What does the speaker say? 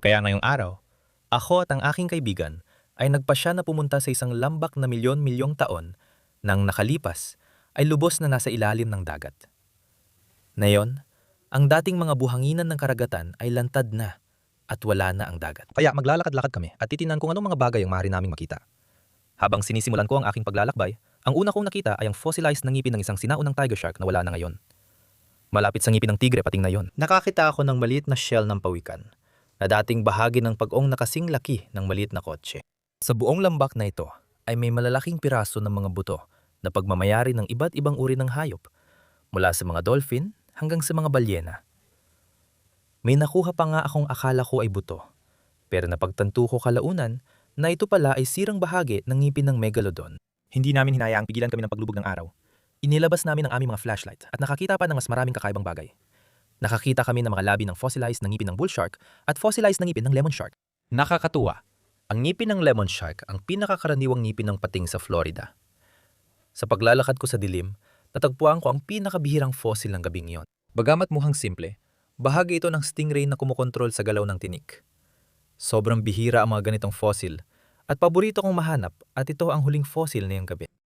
Kaya ngayong araw, ako at ang aking kaibigan ay nagpasya na pumunta sa isang lambak na milyon-milyong taon nang nakalipas ay lubos na nasa ilalim ng dagat. Ngayon, ang dating mga buhanginan ng karagatan ay lantad na at wala na ang dagat. Kaya maglalakad-lakad kami at titingnan kung anong mga bagay ang maaari naming makita. Habang sinisimulan ko ang aking paglalakbay, ang una kong nakita ay ang fossilized na ngipin ng isang sinaunang tiger shark na wala na ngayon. Malapit sa ngipin ng tigre pating na yon. Nakakita ako ng maliit na shell ng pawikan na dating bahagi ng pag-ong nakasing laki ng maliit na kotse. Sa buong lambak na ito ay may malalaking piraso ng mga buto na pagmamayari ng iba't ibang uri ng hayop, mula sa mga dolphin hanggang sa mga balyena. May nakuha pa nga akong akala ko ay buto, pero napagtanto ko kalaunan na ito pala ay sirang bahagi ng ngipin ng megalodon. Hindi namin hinayaang pigilan kami ng paglubog ng araw. Inilabas namin ang aming mga flashlight at nakakita pa ng mas maraming kakaibang bagay. Nakakita kami ng mga labi ng fossilized na ngipin ng bull shark at fossilized na ngipin ng lemon shark. Nakakatuwa. Ang ngipin ng lemon shark ang pinakakaraniwang ngipin ng pating sa Florida. Sa paglalakad ko sa dilim, natagpuan ko ang pinakabihirang fossil ng gabing iyon. Bagamat mukhang simple, bahagi ito ng stingray na kumokontrol sa galaw ng tinik. Sobrang bihira ang mga ganitong fossil at paborito kong mahanap at ito ang huling fossil ngayong gabi.